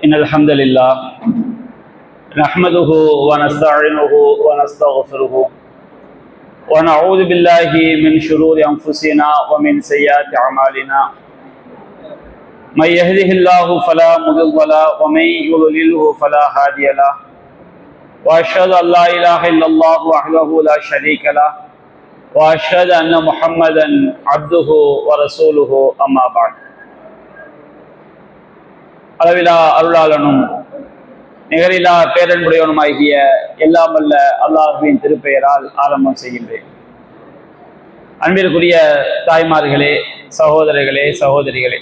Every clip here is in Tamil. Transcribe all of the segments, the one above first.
إن الحمد لله نحمده ونستعينه ونستغفره ونعوذ بالله من شرور أنفسنا ومن سيئات أعمالنا من يهده الله فلا مضل له ومن يضلله فلا هادي له وأشهد أن لا إله إلا الله وحده لا شريك له وأشهد أن محمدا عبده ورسوله أما بعد. அளவிலா அருளாளனும் நிகரிலா பேரன்புடையவனுமாகிய எல்லாம் வல்ல அல்லாஹ்வின் திருப்பெயரால் ஆரம்பம் செய்கின்றேன். அன்பிற்குரிய தாய்மார்களே, சகோதரர்களே, சகோதரிகளே,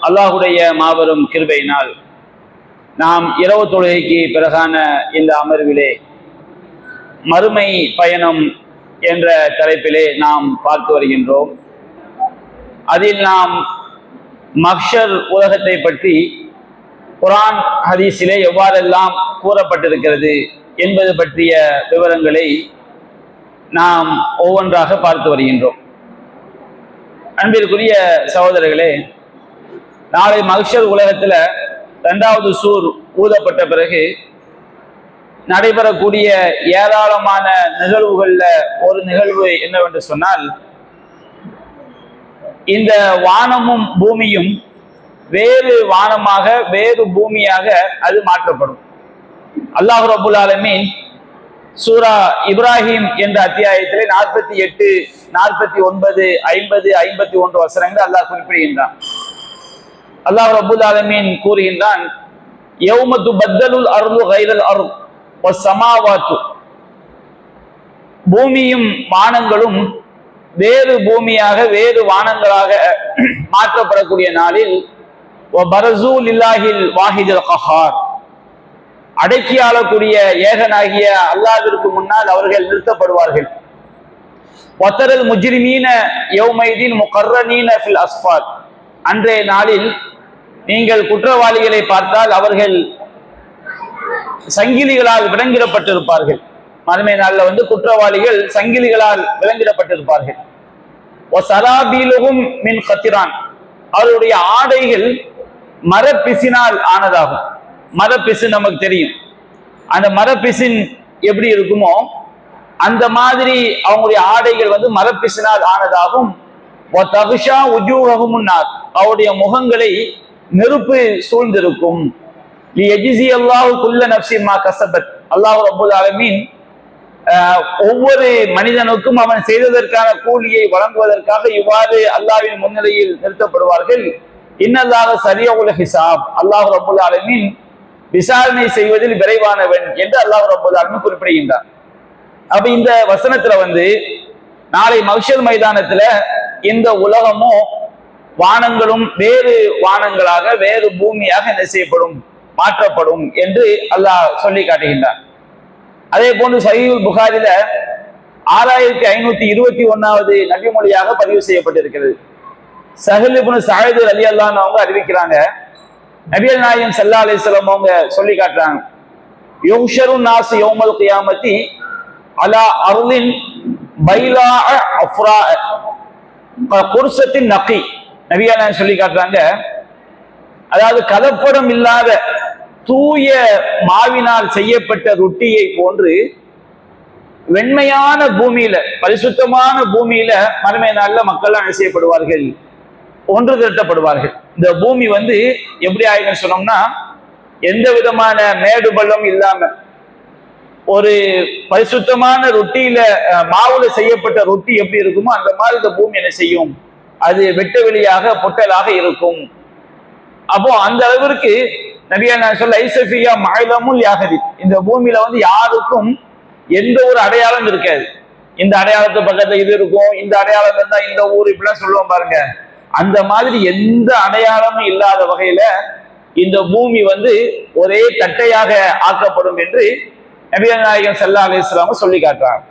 அல்லாஹுடைய மாபெரும் கிருபையினால் நாம் இரவு தொழுகைக்கு பிறகான இந்த அமர்விலே மறுமை பயணம் என்ற தலைப்பிலே நாம் பார்த்து வருகின்றோம். அதில் நாம் மஹ்ஷர் உலகத்தை பற்றி குர்ஆன் ஹதீஸிலே எவ்வாறெல்லாம் கூறப்பட்டிருக்கிறது என்பது பற்றிய விவரங்களை நாம் ஒவ்வொன்றாக பார்த்து வருகின்றோம். அன்பிற்குரிய சகோதரர்களே, நாளை மஹ்ஷர் உலகத்தில் 2வது சூர் ஊதப்பட்ட பிறகு நடைபெறக்கூடிய ஏராளமான நிகழ்வுகளில் ஒரு நிகழ்வு என்னவென்று சொன்னால், இந்த வானமும் பூமியும் வேறு வானமாக வேறு பூமியாக அது மாற்றப்படும். அல்லாஹ் ரப்புல் ஆலமீன் சூரா இப்ராஹிம் என்ற அத்தியாயத்திலே 48, 49, 50, 51 வசனங்கள் அல்லாஹ் குறிப்பிடுகின்றான். அல்லாஹ் ரப்புல் ஆலமீன் கூறுகின்றான், யௌம துபத்தலுல் அர்து கைரல் அர்து வஸ்ஸமாவாத்து, பூமியும் வானங்களும் வேறு பூமியாக வேறு வானங்களாக மாற்றப்படக்கூடிய நாளில் வபரஸூ லில்லாஹில் வாஹிதுல் கஹார், அடக்கி ஆளக்கூடிய ஏகனாகிய அல்லாஹ்விற்கு முன்னால் அவர்கள் நிறுத்தப்படுவார்கள். வதரல் முஜ்ரிமீன யௌமைதீன் முகர்ரனீன ஃபில் அஸ்ஃபாத், அன்றைய நாளில் நீங்கள் குற்றவாளிகளை பார்த்தால் அவர்கள் சங்கிலிகளால் விலங்கிடப்பட்டிருப்பார்கள். மறுமை நாளில் குற்றவாளிகள் சங்கிலிகளால் விலங்கிடப்பட்டிருப்பார்கள். மின் கத்திரான், அவருடைய ஆடைகள் மரப்பிசினால் ஆனதாகும். மரப்பிசு நமக்கு தெரியும், அந்த மரப்பிசின் எப்படி இருக்குமோ அந்த மாதிரி அவங்களுடைய ஆடைகள் மரப்பிசினால் ஆனதாகும். அவருடைய முகங்களை நெருப்பு சூழ்ந்திருக்கும். அல்லாஹ் ரப்புல் ஆலமீன் ஒவ்வொரு மனிதனுக்கும் அவன் செய்ததற்கான கூலியை வழங்குவதற்காக இவ்வாறு அல்லாஹ்வின் முன்னிலையில் நிறுத்தப்படுவார்கள். இன்னல்லாஹ ஸரீஉல் ஹிசாப், அல்லாஹ் ரப்புல் ஆலமீன் விசாரணை செய்வதில் விரைவானவன் என்று அல்லாஹ் ரப்புல் ஆலமீன் குறிப்பிடுகின்றார். அப்ப இந்த வசனத்துல நாளை மஹ்ஷர் மைதானத்துல இந்த உலகமும் வானங்களும் வேறு வானங்களாக வேறு பூமியாக என்ன செய்யப்படும், மாற்றப்படும் என்று அல்லாஹ் சொல்லி காட்டுகின்றார். அதே போன்று சஹீஹுல் புகாரில 6521வது நபிமொழியாக பதிவு செய்யப்பட்டிருக்கிறது. சஹல் இப்னு சஅத் ரலியல்லாஹு அன்ஹு அவங்க அறிவிக்கிறாங்க, நபிகள் நாயகம் ஸல்லல்லாஹு அலைஹி வஸல்லம் அவங்க சொல்லி காட்டுறாங்க, யுஹ்ஷரு நாஸ் யௌமல் கியாமத்தி அலா அர்லின் பைலா அஃப்ரா குர்சத்தின் நகி. நபிகள் நாயகம் சொல்லி காட்டுறாங்க, அதாவது கலப்படம் இல்லாத தூய மாவினால் செய்யப்பட்ட ரொட்டியை போன்று வெண்மையான பூமியில, பரிசுத்தமான பூமியில மறுமை நாள்ல மக்கள் என்ன செய்யப்படுவார்கள், ஒன்று திரட்டப்படுவார்கள். இந்த பூமி எப்படி ஆயிடும் சொன்னோம்னா, எந்த விதமான மேடு பள்ளம் இல்லாம ஒரு பரிசுத்தமான ரொட்டியில மாவுல செய்யப்பட்ட ரொட்டி எப்படி இருக்குமோ அந்த மாதிரி இந்த பூமி என்ன செய்யும், அது வெட்ட வெளியாக பொட்டலாக இருக்கும். அப்போ அந்த அளவிற்கு நபியா நான் சொல்ல ஐசஃபியா மஅலமுல் யாஹதி, இந்த பூமியில யாருக்கும் எந்த ஒரு அடையாளம் இருக்காது. இந்த அடையாளத்து பக்கத்துல இது இருக்கும், இந்த அடையாளம் இருந்தா இந்த ஊர், இப்படிலாம் சொல்லுவோம் பாருங்க. அந்த மாதிரி எந்த அடையாளமும் இல்லாத வகையில இந்த பூமி ஒரே தட்டையாக ஆக்கப்படும் என்று நபிகள் நாயகம் ஸல்லல்லாஹு அலைஹி வஸல்லம் சொல்லி காட்டுறாங்க.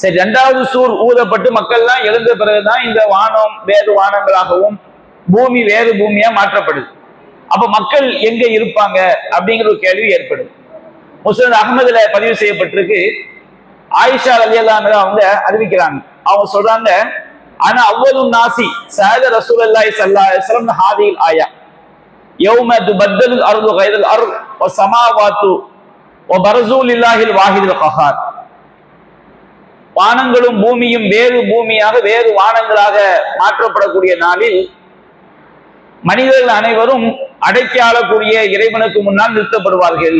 சரி, 2வது சூர் ஊதப்பட்டு மக்கள்லாம் எழுந்த பிறகுதான் இந்த வானம் வேறு வானங்களாகவும் பூமி வேறு பூமியா மாற்றப்படுது. அப்ப மக்கள் எங்க இருப்பாங்க அப்படிங்கிற ஒரு கேள்வி ஏற்படுது. முஸ்னத் அஹ்மதுல பதிவு செய்யப்பட்டிருக்கு. ஆயிஷா ரலியல்லாஹு அன்ஹா அவங்க அறிவிக்கிறாங்க, அவங்க சொல்றாங்க, ஆனா அவ்வளவு நாசி சஹத ரசூலுல்லாஹி ஸல்லல்லாஹு அலைஹி வஸல்லம் ஹாதில் ஆயா, யௌம துபத்தலுல் அர்து கைரல் அர்த் வஸ்ஸமாவாத்து வபரஸூ லில்லாஹில் வாஹிதுல் கஹார். வானங்களும் பூமியும் வேறு பூமியாக வேறு வானங்களாக மாற்றப்படக்கூடிய நாளில் மனிதர்கள் அனைவரும் அடக்கி ஆளக்கூடிய இறைவனுக்கு முன்னால் நிறுத்தப்படுவார்கள்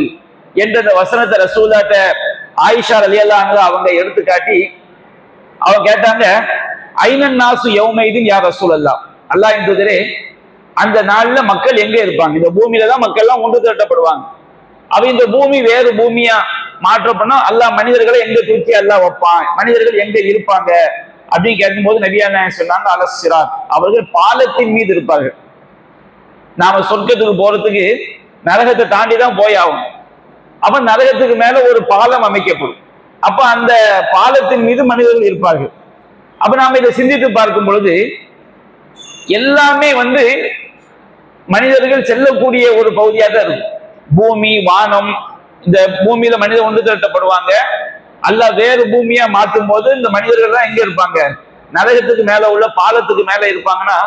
என்ற அந்த வசனத்தை ரசூலாட்ட ஆயிஷா ரலியல்லாஹு அன்ஹா அவங்க எடுத்துக்காட்டி அவங்க கேட்டாங்க, ஐனன் நாசு யௌமைதின் யா ரசூலல்லாஹ், அல்லாஹ் என்பதே அந்த நாள்ல மக்கள் எங்க இருப்பாங்க? இந்த பூமியில தான் மக்கள் எல்லாம் ஒன்று திரட்டப்படுவாங்க. அவ இந்த பூமி வேறு பூமியா மாற்றப்படணும், அல்லாஹ் மனிதர்களை எங்க தூக்கி அல்லாஹ் வைப்பான், மனிதர்கள் எங்க இருப்பாங்க அப்படின்னு கேட்கும்போது நபியா நாயகம் சொன்னாங்க, அலஸ்ஸிராத், அவர்கள் பாலத்தின் மீது இருப்பார்கள். நாம சொர்க்கத்துக்கு போறதுக்கு நரகத்தை தாண்டி தான் போய் ஆகும். அப்ப நரகத்துக்கு மேல ஒரு பாலம் அமைக்கப்படும். அப்ப அந்த பாலத்தின் மீது மனிதர்கள் இருப்பார்கள். அப்ப நாம இதை சிந்தித்து பார்க்கும் பொழுது எல்லாமே மனிதர்கள் செல்லக்கூடிய ஒரு பகுதியாக தான் இருக்கும். பூமி, வானம், இந்த பூமியில மனிதர் ஒன்று திரட்டப்படுவாங்க. அல்லாஹ் வேறு பூமியா மாற்றும் போது இந்த மனிதர்கள் தான் எங்க இருப்பாங்க? நரகத்துக்கு மேல உள்ள பாலத்துக்கு மேல இருப்பாங்கன்னா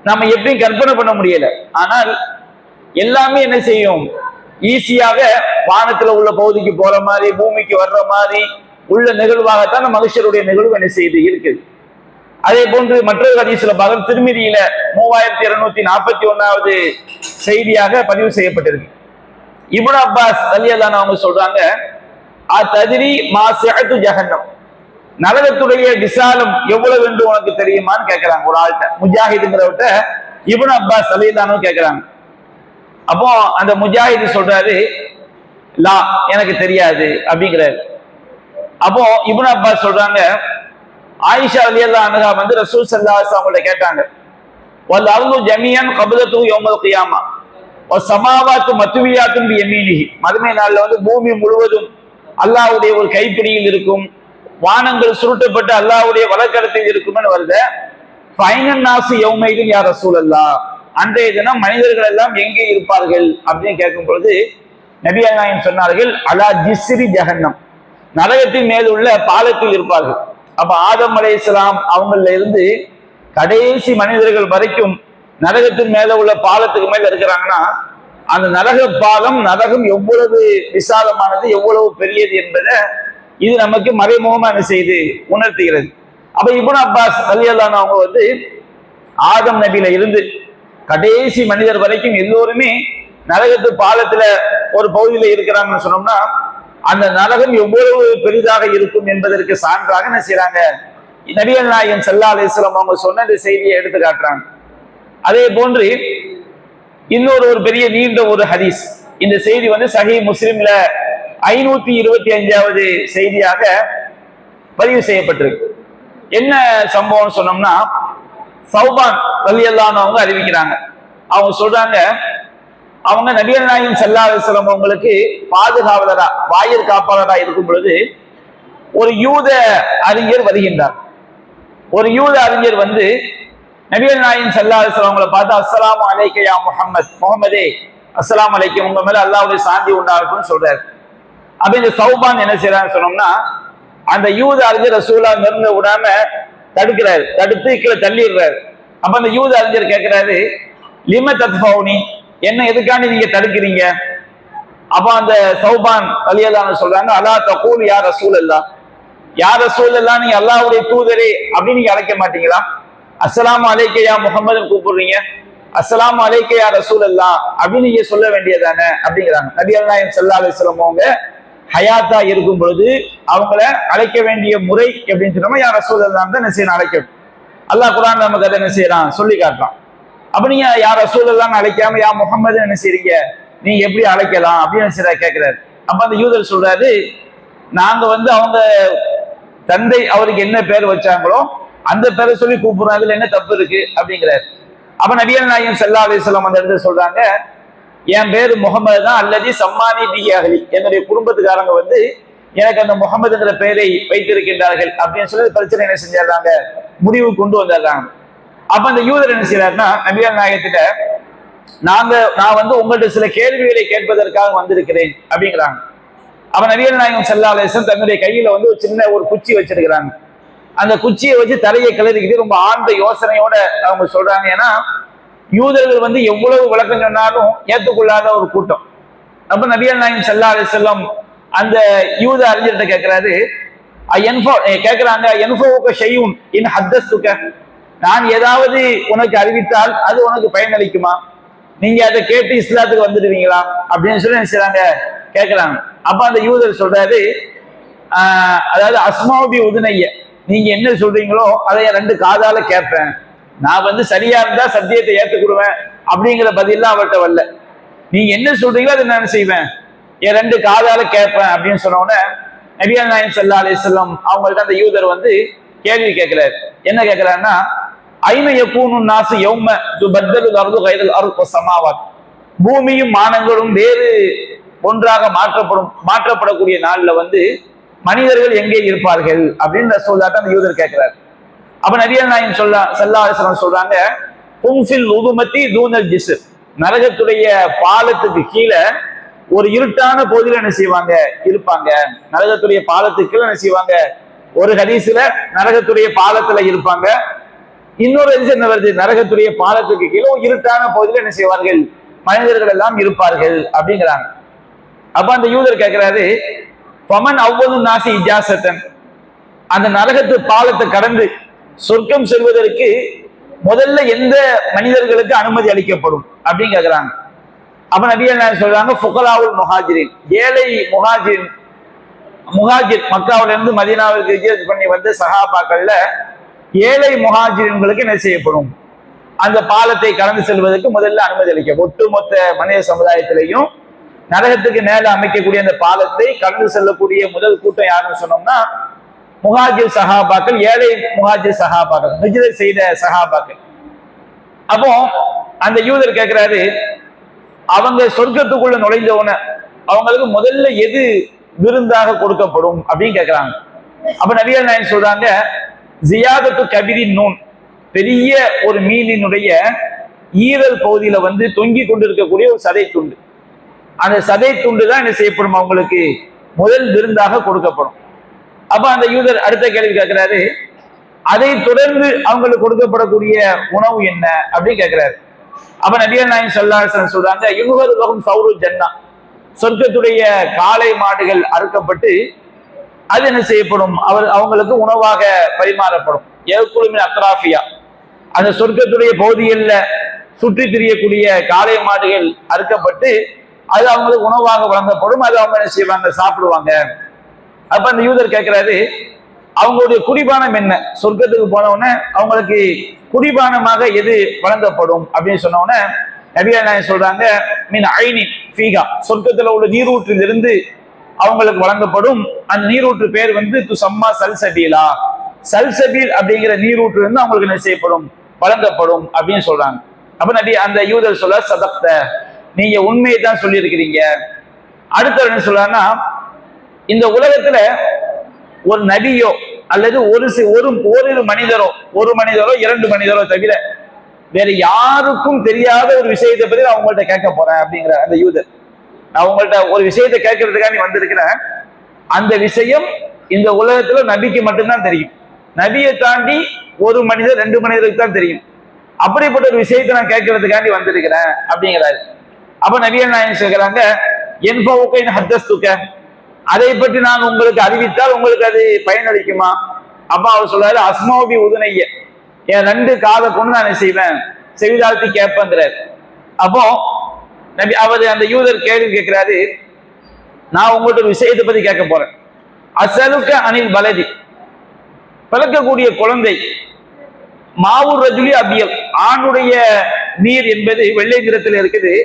நம்ம எப்படியும் கற்பனை பண்ண முடியல. ஆனால் எல்லாமே என்ன செய்யும்? ஈஸியாக வானத்துல உள்ள பகுதிக்கு போற மாதிரி, பூமிக்கு வர்ற மாதிரி உள்ள நிகழ்வாகத்தான் மனுஷருடைய நிகழ்வு என்ன செய்து இருக்குது. அதே போன்று மற்றொரு ஹதீஸ்ல பார்க்க திருமிதியில 3241வது செய்தியாக பதிவு செய்யப்பட்டிருக்கு. இப்னு அப்பாஸ் ரலியல்லாஹு அன்ஹு அவங்க சொல்றாங்க, தத்ரி மா சிஅத்து ஜஹன்னம், நரகத்துடைய விசாலம் எவ்வளவு என்று உனக்கு தெரியுமான்னு கேட்கிறாங்க ஒரு ஆள்கிட்ட. முஜாஹிதுங்கிறவர்கிட்ட இப்னு அப்பாஸ் ரலியல்லாஹு அன்ஹு கேட்கிறாங்க. அப்போ அந்த முஜாஹிது சொல்றாரு, லா, எனக்கு தெரியாது அப்படிங்கிறாரு. அப்போ இப்னு அப்பாஸ் சொல்றாங்க, ஆயிஷா ரலியல்லாஹு அன்ஹா ரசூல் ஸல்லல்லாஹு அலைஹி வஸல்லம் கேட்டாங்க, வல் அர்து ஜமீஅன் கப்லத்து யௌமல் கியாமா வஸ் ஸமாவாத்து மத்வியாத்துன் பியமீனிஹி, மறுமை நாள்ல பூமி முழுவதும் அல்லாஹ்வுடைய ஒரு கைப்பிடியில் இருக்கும், வானங்கள் சுருட்டப்பட்டு அல்லாஹ்வுடைய வலக்கரத்தில் இருக்கும்னு வருது. ஃபைனன் நாசு யௌமைதின் யா ரசூலல்லாஹ், அன்றைய தினம் மனிதர்கள் எல்லாம் எங்கே இருப்பார்கள் அப்படின்னு கேட்கும் பொழுது நபிகள் நாயகம் சொன்னார்கள், அலா ஜிஸ்ரி ஜஹன்னம், நரகத்தின் மேல் உள்ள பாலத்தில் இருப்பார்கள். அப்ப ஆதம் அலைஹிஸ்ஸலாம் அவங்கள இருந்து கடைசி மனிதர்கள் வரைக்கும் நரகத்தின் மேல உள்ள பாலத்துக்கு மேல இருக்கிறாங்கன்னா அந்த நரக பாலம், நரகம் எவ்வளவு விசாலமானது, எவ்வளவு பெரியது என்பதை இது நமக்கு மறைமுகமா என்ன செய்து உணர்த்துகிறது. அப்ப இப்னு அப்பாஸ் ரலியல்லாஹு அன்ஹு அவங்க ஆதம் நபியில இருந்து கடைசி மனிதர் வரைக்கும் எல்லோருமே நரகத்து பாலத்துல ஒரு பகுதியில இருக்கிறாங்கன்னு சொன்னோம்னா அந்த நரகம் எவ்வளவு பெரிதாக இருக்கும் என்பதற்கு சான்றாக என்ன செய்யறாங்க, நபிகள் நாயகம் ஸல்லல்லாஹு அலைஹி வஸல்லம் அவங்க சொன்ன இந்த செய்தியை எடுத்து காட்டுறாங்க. அதே போன்று இன்னொரு பெரிய நீண்ட ஒரு ஹதீஸ், இந்த செய்தி சஹீஹ் முஸ்லிம்ல 525வது செய்தியாக பதிவு செய்யப்பட்டிருக்கு. என்ன சம்பவம் சொன்னோம்னா, சௌபான் ரலியல்லாஹு அன்ஹு அவங்க அறிவிக்கிறாங்க. அவங்க சொல்றாங்க, அவங்க நபிகள் நாயகம் ஸல்லல்லாஹு அலைஹி வஸல்லம் அவங்களுக்கு பாதுகாவலரா, வாயிற் காப்பாளரா இருக்கும் பொழுது ஒரு யூத அறிஞர் வருகின்றார். ஒரு யூத அறிஞர் நபிகள் நாயகம் ஸல்லல்லாஹு அலைஹி வஸல்லம் அவங்களை பார்த்து, அஸ்ஸலாமு அலைக்க யா முஹம்மத், முஹம்மதே அஸ்ஸலாமு அலைக்கும், உங்க மேல அல்லாஹ்வுடைய சாந்தி உண்டாகட்டும்னு சொல்றாரு. அப்ப இந்த சௌபான் என்ன செய்யறான்னு சொன்னோம்னா, அந்த யூத அறிஞர் ரசூலுல்லாஹ் நெருங்க விடாம தடுக்கிறாரு, தடுத்து கீழே தள்ளிடுறாரு. அப்ப அந்த யூத அறிஞர் கேட்கிறாரு, லிம தத்ஃபௌனி, என்ன எதுக்காண்டி நீங்க தடுக்கிறீங்க? அப்ப அந்த சௌபான் ரலியல்லாஹு அன்ஹு சொல்றாங்க, அலா தகூல் யா ரசூலல்லாஹ், யா ரசூலல்லாஹ், நீங்க அல்லாஹ்வுடைய தூதரே அப்படின்னு நீங்க அழைக்க மாட்டீங்களா? அஸ்ஸலாமு அலைக்க யா முஹம்மதுன்னு கூப்பிடுறீங்க, அஸ்ஸலாமு அலைக்க யா ரசூலல்லாஹ் அப்படின்னு நீங்க சொல்ல வேண்டியதானே அப்படிங்கிறாங்க. நபிகள் நாயகம் ஸல்லல்லாஹு அலைஹி வஸல்லம் அவங்க ஹயாத்தா இருக்கும் பொழுது அவங்கள அழைக்க வேண்டிய முறை எப்படின்னு சொன்னோம்னா, யா ரசூலல்லாஹ் தான் என்ன செய்யணும், அழைக்கணும். அல்லாஹ் குர்ஆன் நமக்கு அதை என்ன செய்யறான், சொல்லி காட்டுறான். அப்ப நீங்க யா ரசூலல்லாஹ்னு அழைக்காம யா முஹம்மது என்ன செய்றீங்க, நீங்க எப்படி அழைக்கலாம் அப்படின்னு கேட்கிறாரு. அப்ப அந்த யூதர் சொல்றாரு, நாங்க அவங்க தந்தை அவருக்கு என்ன பேர் வச்சாங்களோ அந்த பேரை சொல்லி கூப்பிடுறோம், அதுல என்ன தப்பு இருக்கு அப்படிங்கிறாரு. அப்ப நபிகள் நாயகம் ஸல்லல்லாஹு அலைஹி வஸல்லம் அந்த இடத்துல சொல்றாங்க, என் பேரு முகமது தான், அல்லதி சம்மானி பிஹி அஹ்லி, என்னுடைய குடும்பத்துக்காரங்க எனக்கு அந்த முகமதுங்கிற பெயரை வைத்திருக்கின்றார்கள் அப்படின்னு சொல்லி பிரச்சனை என்ன செஞ்சிடறாங்க, முடிவு கொண்டு வந்துடுறாங்க. அப்ப அந்த யூதர் என்ன செய்யறாருன்னா, நபிகள் நாயகத்திட்ட நான் உங்கள்கிட்ட சில கேள்விகளை கேட்பதற்காக வந்திருக்கிறேன் அப்படிங்கிறாங்க. அப்ப நபிகள் நாயகம் ஸல்லல்லாஹு அலைஹி வஸல்லம் தன்னுடைய கையில ஒரு சின்ன ஒரு குச்சி வச்சிருக்கிறாங்க. அந்த குச்சியை வச்சு தரையை கிளறிக்கிட்டு ரொம்ப ஆழ்ந்த யோசனையோட அவங்க சொல்றாங்க. ஏன்னா யூதர்கள் வந்து எவ்வளவு விளக்கம் சொன்னாலும் ஏற்றுக்கொள்ளாத ஒரு கூட்டம். அப்ப நபிகள் நாயகம் ஸல்லல்லாஹு அலைஹி வஸல்லம் அந்த யூத அறிஞர்கிட்ட கேட்கிறாரு, கேட்கிறாங்க, என்ஃபவுக ஷைஉன் இன் ஹத்தஸ்துக, நான் ஏதாவது உனக்கு அறிவித்தால் அது உனக்கு பயனளிக்குமா, நீங்க அதை கேட்டு இஸ்லாத்துக்கு வந்துடுவீங்களா அப்படின்னு சொல்லி என்ன செய்றாங்க, கேட்கிறாங்க. அப்ப அந்த யூதர் சொல்றாரு, அதாவது அஸ்மாபி உதுனைய, நீங்க என்ன சொல்றீங்களோ அதை ரெண்டு காதால கேட்பேன், நான் வந்து சரியா இருந்தா சத்தியத்தை ஏற்றுக்கிடுவேன் அப்படிங்கிற பதிலாம் அவர்கிட்ட வரல, நீங்க என்ன சொல்றீங்களோ அதை நான் செய்வேன், என் ரெண்டு காதால கேட்பேன் அப்படின்னு சொன்னோன்னே நபிகள் நாயகம் ஸல்லல்லாஹு அலைஹி வஸல்லம் அவங்கள்ட்ட அந்த யூதர் வந்து கேள்வி கேட்கிறாரு. என்ன கேட்கிறாருன்னா, ஐன யகூனு நாசு யௌம துபத்தலுல் அர்து கைரல் அர்து வஸ்ஸமாவாத், பூமியும் மானங்களும் வேறு ஒன்றாக மாற்றப்படக்கூடிய நாள்ல வந்து மனிதர்கள் எங்கே இருப்பார்கள் அப்படின்னு ரசூலுல்லாஹ் அந்த யூதர் கேட்கிறார். அப்ப நபிகள் நாயகம் ஸல்லல்லாஹு அலைஹி வஸல்லம் சொல்றாங்க, கும்ஃபில் உதுமத்தி தூனல் ஜிஸ்ர், நரகத்துடைய பாலத்துக்கு கீழே ஒரு இருட்டான பகுதியில் என்ன செய்வாங்க, இருப்பாங்க. நரகத்துடைய பாலத்துக்கு என்ன செய்வாங்க, ஒரு ஹதீஸ்ல நரகத்துடைய பாலத்துல இருப்பாங்க, இன்னொரு ஹதீஸ் என்ன வருது, நரகத்துடைய பாலத்துக்கு கீழே ஒரு இருட்டான பகுதியில் என்ன செய்வார்கள், மனிதர்கள் எல்லாம் இருப்பார்கள் அப்படிங்கிறாங்க. அப்ப அந்த யூதர் கேட்கிறாரு, பமன் அவ்வளவு நாசி இஜாசத்தன், அந்த நரகத்து பாலத்தை கடந்து சொர்க்கம் செல்வதற்கு முதல்ல எந்த மனிதர்களுக்கு அனுமதி அளிக்கப்படும் அப்படின்னு கேட்கிறாங்க. அப்ப நபிகள் நாயகம் சொல்றாங்க, ஃபுகராவுல் முஹாஜிரின், ஏழை முஹாஜிர் மக்காவில இருந்து மதீனாவிற்கு ஹிஜ்ரத் பண்ணி வந்த சஹாபாக்கள்ல ஏழை முஹாஜிர்களுக்கு என்ன செய்யப்படும், அந்த பாலத்தை கடந்து செல்வதற்கு முதல்ல அனுமதி அளிக்க, ஒட்டுமொத்த மனித சமுதாயத்திலையும் நரகத்துக்கு மேல அமைக்கக்கூடிய அந்த பாலத்தை கடந்து செல்லக்கூடிய முதல் கூட்டம் யாருன்னு சொன்னோம்னா முஹாஜிர் சஹாபாக்கள், ஏழை முஹாஜிர் சஹாபாக்கள், ஹிஜ்ரத் செய்த சஹாபாக்கள். அப்போ அந்த யூதர் கேட்கிறாரு, அவங்க சொர்க்கத்துக்குள்ள நுழைஞ்சவன அவங்களுக்கு முதல்ல எது விருந்தாக கொடுக்கப்படும் அப்படின்னு கேட்கிறாங்க. அப்ப நபிகள் நாயகம் சொல்றாங்க, ஜியாதத்து கபிரின் நூன், பெரிய ஒரு மீனினுடைய ஈரல் பகுதியில வந்து தொங்கி கொண்டிருக்கக்கூடிய ஒரு சதை துண்டு, அந்த சதை துண்டு தான் என்ன செய்யப்படும், அவங்களுக்கு முதல் விருந்தாக கொடுக்கப்படும். அப்ப அந்த யூதர் அடுத்த கேள்வி கேட்கிறாரு, அதை தொடர்ந்து அவங்களுக்கு கொடுக்கப்படக்கூடிய உணவு என்ன அப்படின்னு கேட்கிறாரு. அப்ப நபிகள் நாயகம் ஸல்லல்லாஹு அலைஹி வஸல்லம் சொல்றாங்க, யுஹருலஹும் ஸௌருல் ஜன்னா, சொர்க்கத்துடைய காளை மாடுகள் அறுக்கப்பட்டு அது என்ன செய்யப்படும், அவங்களுக்கு உணவாக பரிமாறப்படும். யகுலுமின் அத்ராஃபியா, அந்த சொர்க்கத்துடைய பகுதிகளில் சுற்றி திரியக்கூடிய காளை மாடுகள் அறுக்கப்பட்டு அது அவங்களுக்கு உணவாக வழங்கப்படும், அது அவங்க என்ன செய்வாங்க, சாப்பிடுவாங்க. அப்ப அந்த யூதர் கேட்கிறாரு, அவங்களுடைய குடிபானம் என்ன, சொர்க்கத்துக்கு போனவுடனே அவங்களுக்கு குடிபானமாக எது வழங்கப்படும் அப்படின்னு சொன்னோடனே நபிகள் நாயகம் சொல்றாங்க, மீன் ஐனி ஃபீகா, சொர்க்கத்துல உள்ள நீரூற்றிலிருந்து அவங்களுக்கு வழங்கப்படும். அந்த நீரூற்று பேர் வந்து துசம்மா சல்சபீலா, சல்சபீல் அப்படிங்கிற நீரூற்று இருந்து அவங்களுக்கு என்ன செய்யப்படும், வழங்கப்படும் அப்படின்னு சொல்றாங்க. அப்ப நபி அந்த யூதர் சொல்ல, சதக்த, நீங்க உண்மையை தான் சொல்லி இருக்கிறீங்க. அடுத்த என்ன சொல்றாங்கன்னா, இந்த உலகத்துல ஒரு நபியோ அல்லது ஒரு மனிதரோ, இரண்டு மனிதரோ தவிர வேற யாருக்கும் தெரியாத ஒரு விஷயத்தை பத்தி நான் உங்கள்கிட்ட கேட்க போறேன் அப்படிங்கிற அந்த யூதர். நான் உங்கள்கிட்ட ஒரு விஷயத்தை கேட்கறதுக்காக நீ வந்திருக்கிறேன், அந்த விஷயம் இந்த உலகத்துல நபிக்கு மட்டும்தான் தெரியும், நபியை தாண்டி ஒரு மனிதர் ரெண்டு மனிதருக்கு தான் தெரியும், அப்படிப்பட்ட ஒரு விஷயத்தை நான் கேட்கறதுக்காண்டி வந்திருக்கிறேன் அப்படிங்கிறாரு. அப்ப நபிகள் நாயகம் சொல்றாங்க, என்பவுக்க ஹத்தஸ்துக்க, அதை பற்றி நான் உங்களுக்கு அறிவித்தால் உங்களுக்கு அது பயனளிக்குமா. அப்ப அவர் சொல்றாரு, அஸ்மாபி உதுனைய, என் ரெண்டு காதை கொண்டு நான் செய்வேன், செவிதாழ்த்தி கேட்பேங்கிறார். அப்போ அவர் அந்த யூதர் கேள்வி கேட்கிறாரு, நான் உங்கள்ட்ட ஒரு விஷயத்தை பத்தி கேட்க போறேன். அசலுக்க அனில் பலதி, பிறக்கக்கூடிய குழந்தை மாவூர் ரஜுலி அபியல், ஆணுடைய நீர் என்பது வெள்ளை நிறத்தில் இருக்குது,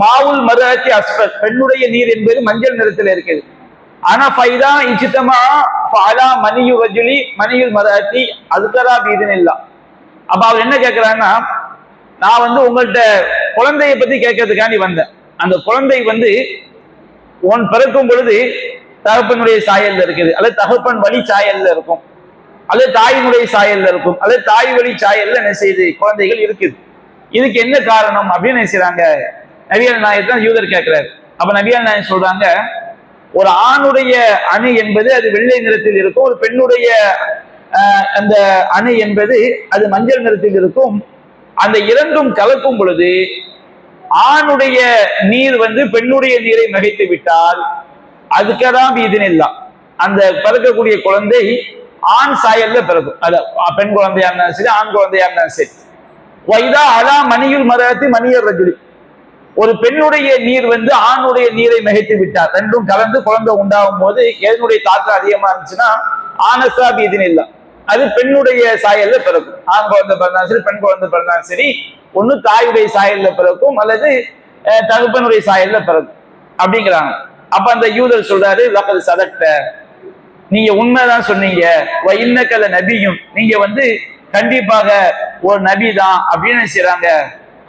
மாவுல் மருஅத்தி அஸ்ஃபர், பெண்ணுடைய நீர் என்பது மஞ்சள் நிறத்தில் இருக்குது. ஆனா ஃபைதா இஜ்தமா ஃபஅலா மனியு ரஜுலி மனியுல் மருஅத்தி அஸ்கரா பீதினில்லா. அப்ப அவர் என்ன கேட்கிறான்னா, நான் வந்து உங்கள்கிட்ட குழந்தையை பத்தி கேட்கறதுக்காண்டி வந்தேன், அந்த குழந்தை வந்து உன் பிறக்கும் பொழுது தகப்பனுடைய சாயல்ல இருக்குது, அல்லது தகப்பன் வழி சாயல்ல இருக்கும், அல்லது தாயினுடைய சாயல்ல இருக்கும், அல்லது தாய் வழி சாயல்ல என்ன செய்யுது, குழந்தைகள் இருக்குது. இதுக்கு என்ன காரணம் அப்படின்னு நினைச்சாங்க நபிகள் நாயகம் யூதர் கேட்கிறாரு. அப்ப நபிகள் நாயகம் சொல்றாங்க, ஒரு ஆணுடைய அணு என்பது அது வெள்ளை நிறத்தில் இருக்கும், ஒரு பெண்ணுடைய அந்த அணு என்பது அது மஞ்சள் நிறத்தில் இருக்கும். அந்த இரண்டும் கலக்கும் பொழுது ஆணுடைய நீர் வந்து பெண்ணுடைய நீரை மிகைத்து விட்டால் அதுக்கதான் இதுனில்லாம் அந்த பிறக்கக்கூடிய குழந்தை ஆண் சாயல்ல பிறக்கும். அது பெண் குழந்தையா இருந்தாலும் சரி, ஆண் குழந்தையா இருந்தாலும் சரி. வைதா அலா மணியுல் மரத்தி மணியர் ரஜுலி, ஒரு பெண்ணுடைய நீர் வந்து ஆணுடைய நீரை மிகைத்து விட்டார், ரெண்டும் கலந்து குழந்தை உண்டாகும் போது எதனுடைய தாக்கம் அதிகமா இருந்துச்சுன்னா ஆனசாபி இதுனில்லாம் அது பெண்ணுடைய சாயல்ல பிறக்கும். ஆண் குழந்தை பிறந்தாலும் சரி, பெண் குழந்தை பிறந்தாலும் சரி, ஒண்ணு தாயுடைய சாயல்ல பிறக்கும் அல்லது தகப்பனுடைய சாயல்ல பிறக்கும் அப்படிங்கிறாங்க. அப்ப அந்த யூதர் சொல்றாரு, லக்கது சதக்த, நீங்க உண்மைதான் சொன்னீங்க, இன்னக்கல நபியும், நீங்க வந்து கண்டிப்பாக ஒரு நபி தான் அப்படின்னு செய்றாங்க.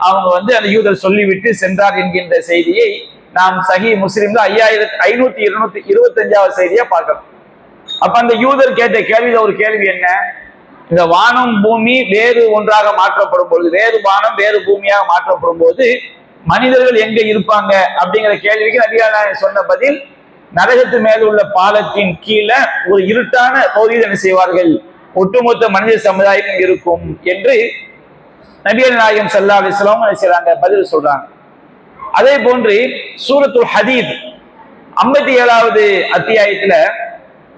அவங்க வந்து அந்த யூதர் சொல்லிவிட்டு சென்றார் என்கின்ற செய்தியை நாம் சஹீஹ் முஸ்லிம்ல 5525வது செய்தியா பார்க்கிறோம். அப்ப அந்த யூதர் கேட்ட கேள்வியில ஒரு கேள்வி என்ன, இந்த வானம் பூமி வேறு ஒன்றாக மாற்றப்படும் பொழுது, வேறு வானம் வேறு பூமியாக மாற்றப்படும் போது மனிதர்கள் எங்க இருப்பாங்க அப்படிங்கிற கேள்விக்கு நபிகள் நாயகம் சொன்ன பதில், நரகத்து மேல உள்ள பாலத்தின் கீழே ஒரு இருட்டான பகுதியில் என்ன செய்வார்கள், ஒட்டுமொத்த மனித சமுதாயம் இருக்கும் என்று நபிகள் நாயகம் ஸல்லல்லாஹு அலைஹி வஸல்லம் செய்றாங்க, பதில் சொல்றாங்க. அதே போன்று சூரத்துல் ஹதீத் 57வது அத்தியாயத்துல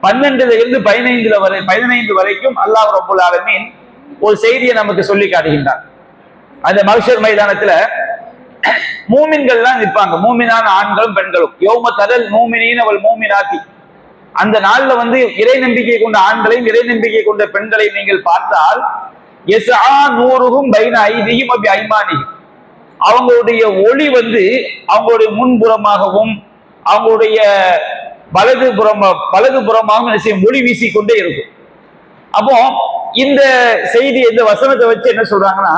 12ல இருந்து 15 வரைக்கும் அல்லாஹ் ரப்பல் ஆலமீன் ஒரு செய்தியை நமக்கு சொல்லி காட்டுகின்றார். அந்த மஹ்ஷர் மைதானத்துல மூமின்கள்லாம் நிற்பாங்க, மூமினான ஆண்களும் பெண்களும். யௌம தரல் மூமினீன வல் மூமினாத்தி, அந்த நாள்ல வந்து இறை நம்பிக்கை கொண்ட ஆண்களையும் இறை நம்பிக்கை கொண்ட பெண்களையும் நீங்கள் பார்த்தால், யஸ்ஆ நூருஹும் பைன ஐதிஹிம் வ பிஐமானிஹிம், அவங்களுடைய ஒளி வந்து அவங்களுடைய முன்புறமாகவும் அவங்களுடைய வலதுபுறமாகவும் ஒளி வீசிக்கொண்டே இருக்கும். அப்போ இந்த செய்தி, இந்த வசனத்தை வச்சு என்ன சொல்றாங்கன்னா,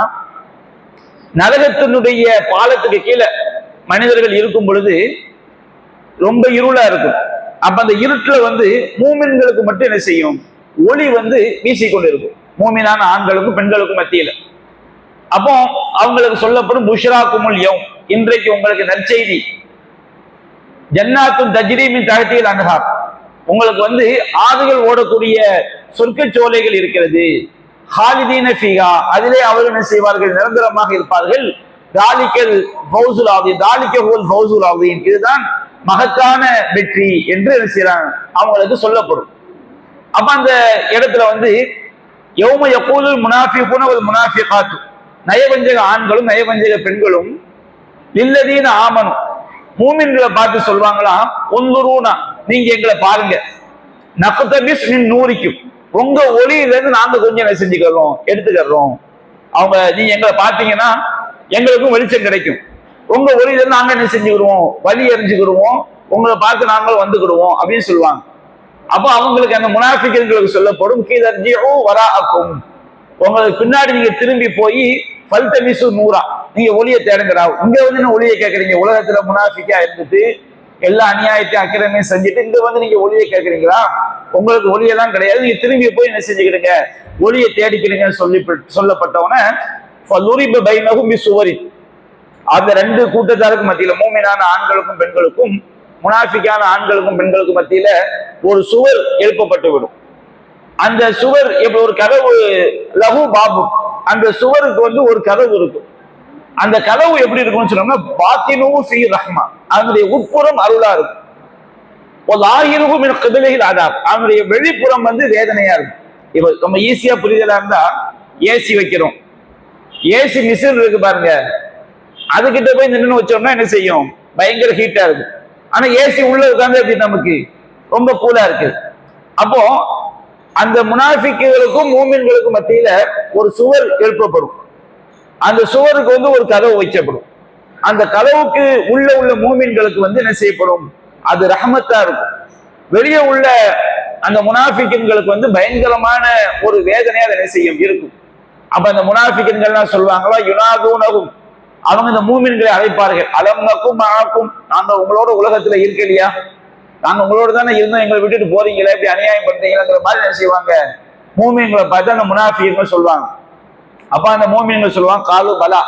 நரகத்தினுடைய பாலத்துக்கு கீழே மனிதர்கள் இருக்கும் பொழுது ரொம்ப இருளா இருக்கும். அப்ப அந்த இருட்டுல வந்து மூமின்களுக்கு மட்டும் என்ன செய்யும், ஒளி வந்து வீசிக்கொண்டு இருக்கும், மூமினான ஆண்களுக்கும் பெண்களுக்கும் மத்தியில. அப்போ அவங்களுக்கு சொல்லப்படும் புஷ்ராக்குமுல் யௌம், இன்றைக்கு உங்களுக்கு நற்செய்தி, ஜன்னாத்துன் தஜ்ரீ மின் தஹ்திஹில் அன்ஹார், உங்களுக்கு வந்து ஆறுகள் ஓடக்கூடிய சொர்க்க சோலைகள் இருக்கிறது. ஹாலிதீன ஃபீஹா, அதிலே அவர்கள் என்ன செய்வார்கள், நிரந்தரமாக இருப்பார்கள். தாலிகல் ஃபௌசுல் ஆதீம், தாலிக ஹுவல் ஃபௌசுல் ஆதீம், இதுதான் மகத்தான வெற்றி என்று என்ன செய்றாங்க, அவங்களுக்கு சொல்லப்படும். அப்ப அந்த இடத்துல வந்து யௌம யகூலுல் முனாஃபிகூன வல் முனாஃபிகாத்து, நயவஞ்சக ஆண்களும் நயவஞ்சக பெண்களும் லில்லதீன ஆமனு, மூமின்களை பார்த்து சொல்வாங்களாம், உன்துரூனா, நீங்க எங்களை பாருங்க, நக்தபிஸ் மின் நூரிக்கும், உங்க ஒளியில இருந்து நாங்க கொஞ்சம் என்ன செஞ்சுக்கிறோம், எடுத்துக்கிறோம். அவங்க நீங்க எங்களை பார்த்தீங்கன்னா எங்களுக்கும் வெளிச்சம் கிடைக்கும், உங்க ஒளியில இருந்து நாங்க என்ன செஞ்சுக்கிடுவோம், வழி எறிஞ்சுக்கிடுவோம், உங்களை பார்த்து நாங்கள் வந்துக்கிடுவோம் அப்படின்னு சொல்லுவாங்க. அப்போ அவங்களுக்கு அந்த முனாஃபிகளுக்கு சொல்லப்படும், கீதர்ஜிஉ வராஅக்கும், உங்களுக்கு பின்னாடி நீங்க திரும்பி போய் ஃபல்தமிசு நூரா, நீங்க ஒளியை தேடுங்கடா. இங்க வந்து என்ன ஒளியை கேட்கறீங்க, உலகத்துல முனாஃபிக்கா இருந்துட்டு எல்லா அநியாயத்தையும் அக்கிரமையும் செஞ்சுட்டு இங்க வந்து நீங்க ஒளியை கேட்கறீங்களா, உங்களுக்கு ஒளியெல்லாம் கிடையாது, நீங்க திரும்பி போய் என்ன செஞ்சுக்கிடுங்க, ஒளியை தேடிக்கிறீங்கன்னு சொல்லப்பட்டவன அந்த ரெண்டு கூட்டத்தாருக்கு மத்தியில, மூமினான ஆண்களுக்கும் பெண்களுக்கும் முனாஃபிக்கான ஆண்களுக்கும் பெண்களுக்கும் மத்தியில ஒரு சுவர் எழுப்பப்பட்டு விடும். அந்த சுவர் இப்ப ஒரு கதவு, லஹு பாபு, அந்த சுவருக்கு வந்து ஒரு கதவு இருக்கும். அந்த கதவு எப்படி இருக்கும்னு சொன்னோம்னா, பாத்தினு ஃபீ ரஹ்மா, அதனுடைய உட்புறம் அருளா இருக்கும். லாஹிருஹு மின் கிபிலிஹில் அதாப், அதனுடைய வெளிப்புறம் வந்து வேதனையா இருக்கும். இப்ப நம்ம ஈஸியா புரிதலா இருந்தா, ஏசி வைக்கிறோம், ஏசி மிஷின் இருக்கு பாருங்க, அதுகிட்ட போய் நின்று வச்சோம்னா என்ன செய்யும், பயங்கர ஹீட்டா இருக்கும். ஆனா ஏசி உள்ள உட்கார்ந்து எப்படி நமக்கு ரொம்ப கூலா இருக்கு. அப்போ அந்த முனாஃபிக்குகளுக்கும் மூமின்களுக்கும் மத்தியில ஒரு சுவர் எழுப்பப்படும். அந்த சுவருக்கு வந்து ஒரு கதவு வைக்கப்படும். அந்த கதவுக்கு உள்ள மூமின்களுக்கு வந்து என்ன செய்யப்படும், அது ரஹமத்தா இருக்கும். வெளியே உள்ள அந்த முனாஃபிக்குகளுக்கு வந்து பயங்கரமான ஒரு வேதனையா என்ன செய்யும், இருக்கும். அப்ப அந்த முனாஃபிக்குகள்லாம் சொல்லுவாங்களா, யுனாதூனஹும், அவங்க இந்த மூமின்களை அழைப்பார்கள், அலம் நகும் மஅக்கும், நாங்க உங்களோட உலகத்துல இருக்கலையா, நாங்க உங்களோட தானே இருந்தோம், எங்களை விட்டுட்டு போறீங்களா, இப்படி அநியாயம் பண்றீங்களாங்கிற மாதிரி என்ன செய்வாங்க, மூமின்களை பார்த்து அந்த முனாஃபிக்குகள் சொல்லுவாங்க. அப்ப அந்த மூமின்கள் சொல்லுவாங்க, காலு பலா,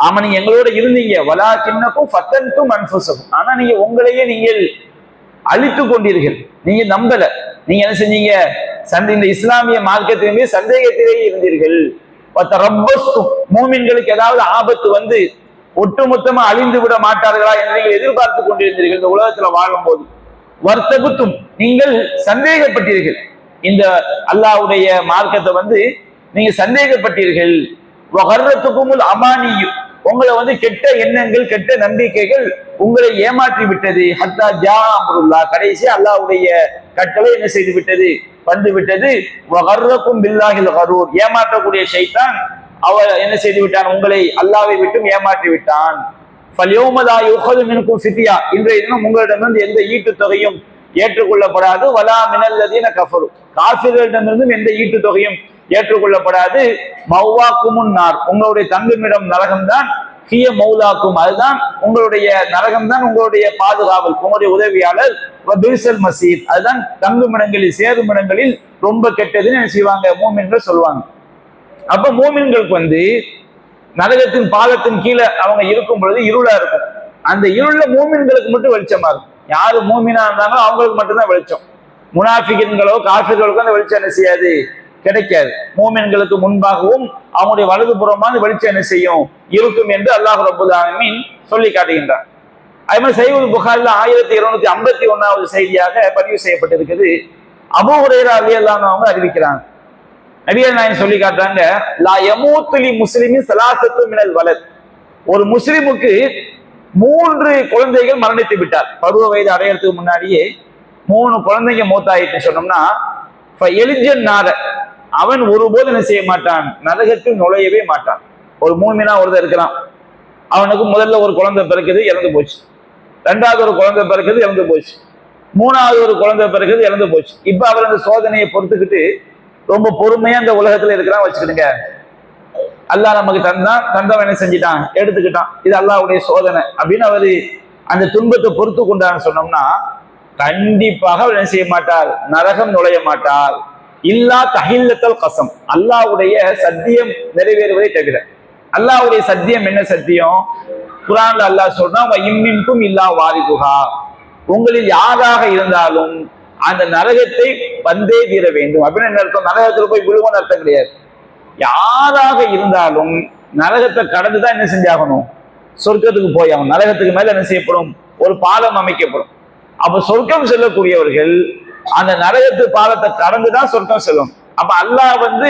ஆமா நீங்க எங்களோட இருந்தீங்க, வலா கின்னக்கும் ஃபத்தன்தும் அன்ஃபுஸக்கும், ஆனா நீங்க உங்களையே நீங்கள் அழித்து கொண்டீர்கள், நீங்க நம்பல, நீங்க என்ன செஞ்சீங்க, இந்த இஸ்லாமிய மார்க்கத்திலே சந்தேகத்திலேயே இருந்தீர்கள். மூமின்களுக்கு ஏதாவது ஆபத்து வந்து ஒட்டுமொத்தமா அழிந்து விட மாட்டார்களா என்று நீங்கள் எதிர்பார்த்து கொண்டிருந்தீர்கள் இந்த உலகத்துல வாழும் போது. வர்த்தகுத்தும், நீங்கள் சந்தேகப்பட்டீர்கள், இந்த அல்லாஹ்வுடைய மார்க்கத்தை வந்து நீங்க சந்தேகப்பட்டீர்கள். வகர்ரத்துக்கும் அமானியும், உங்களை வந்து கெட்ட எண்ணங்கள் கெட்ட நம்பிக்கைகள் உங்களை ஏமாற்றி விட்டது. ஹத்தா ஜா அம்ருல்லாஹ், கடைசி அல்லாஹ்வுடைய கட்டளை என்ன செய்து விட்டது, வந்து விட்டது. வகர்ரக்கும் பில்லாஹில் கரூர், ஏமாற்றக்கூடிய ஷைத்தான் அவர் என்ன செய்து விட்டான், உங்களை அல்லாஹ்வை விட்டும் ஏமாற்றி விட்டான். ஃபல்யௌமலா யுஹது மின்கும் ஃபித்யா, இன்றைய தினம் உங்களிடமிருந்து எந்த ஈட்டு தொகையும் ஏற்றுக்கொள்ளப்படாது. வலா மினல்லதீன கஃபரு, காஃபிர்களிடமிருந்தும் எந்த ஈட்டு தொகையும் ஏற்றுக்கொள்ளப்படாது. மௌவாக்குமுன் நார், உங்களுடைய தங்குமிடம் நரகம்தான். ஹிய மௌலாக்கும், அதுதான் உங்களுடைய நரகம்தான் உங்களுடைய பாதுகாவல், உங்களுடைய உதவியாளர். பிர்சல் மசீத், அதுதான் தங்குமிடங்களில் சேருமிடங்களில் ரொம்ப கெட்டதுன்னு என்ன செய்வாங்க, மூமின்கள் சொல்லுவாங்க. அப்ப மூமின்களுக்கு வந்து நரகத்தின் பாலத்தின் கீழே அவங்க இருக்கும் பொழுது இருளா இருக்கும். அந்த இருள மூமின்களுக்கு மட்டும் வெளிச்சமா இருக்கும். யாரு மூமினா இருந்தாங்களோ அவங்களுக்கு மட்டும்தான் வெளிச்சம். முனாஃபிகின்களோ காஃபிர்களுக்கோ அந்த வெளிச்சம் என்ன செய்யாது, கிடைக்காது. மூமின்களுக்கு முன்பாகவும் அவங்களுடைய வலது புறமான வெளிச்சம் என்ன செய்யும், இருக்கும் என்று அல்லாஹ் ரப்பல் ஆலமீன் சொல்லி காட்டுகின்றார். அதே மாதிரி சஹீஹுல் புகாரில 1251வது செய்தியாக பதிவு செய்யப்பட்டிருக்கிறது. அபூ ஹுரைரா ரலியல்லாஹு அன்ஹு அவங்க அறிவிக்கிறாங்க, நபிகள் நாயகம் சொல்லி காட்டுறாங்க, லா யமூத்து லி முஸ்லிமின் ஸலாஸத்து மினல் வலத், ஒரு முஸ்லிமுக்கு 3 குழந்தைகள் மரணித்து விட்டார். பருவ வயது அடையறதுக்கு முன்னாடியே 3 குழந்தைங்க மூத்தாயிட்டு சொன்னோம்னா, எலிஜன் நார, அவன் ஒருபோது என்ன செய்ய மாட்டான், நரகத்தில் நுழையவே மாட்டான். ஒரு மூமினா ஒருத்தர் இருக்கிறான், அவனுக்கு முதல்ல ஒரு குழந்தை பிறக்குது, இறந்து போச்சு. 2வது ஒரு குழந்தை பிறக்குது, இறந்து போச்சு. 3வது ஒரு குழந்தை பிறக்குது, இறந்து போச்சு. இப்ப அவர் அந்த சோதனையை பொறுத்துக்கிட்டு ரொம்ப பொறுமையா இந்த உலகத்துல இருக்கிறான் வச்சுக்கிடுங்க. அல்லாஹ் நமக்கு தந்தவன் என்ன செஞ்சிட்டான், எடுத்துக்கிட்டான், இது அல்லாஹ்வுடைய சோதனை அப்படின்னு அவரு அந்த துன்பத்தை பொறுத்து கொண்டான்னு சொன்னோம்னா, கண்டிப்பாக அவர் என்ன செய்ய மாட்டார், நரகம் நுழைய மாட்டார். இல்லா தஹில்லத்தல் கசம், அல்லாஹ்வுடைய சத்தியம் நிறைவேறுவதை தவிர. அல்லாஹ்வுடைய சத்தியம் என்ன சத்தியம், குர்ஆன்ல அல்லாஹ் சொல்றான், இம்மின்கும் இல்லா வாரிதுஹா, உங்களில் யாராக இருந்தாலும் அந்த நரகத்தை வந்தே தீர வேண்டும் அப்படின்னு என்ன அர்த்தம், நரகத்துல போய் விழுவன்னு அர்த்தம் கிடையாது. யாராக இருந்தாலும் நரகத்தை கடந்துதான் என்ன செஞ்சாகணும், சொர்க்கத்துக்கு போய் ஆகணும். நரகத்துக்கு மேல என்ன செய்யப்படும், ஒரு பாலம் அமைக்கப்படும். அப்ப சொர்க்கம் செல்லக்கூடியவர்கள் அந்த நரகத்து பாலத்தை கடந்துதான் சொர்க்கம் செல்லும். அப்ப அல்லாஹ் வந்து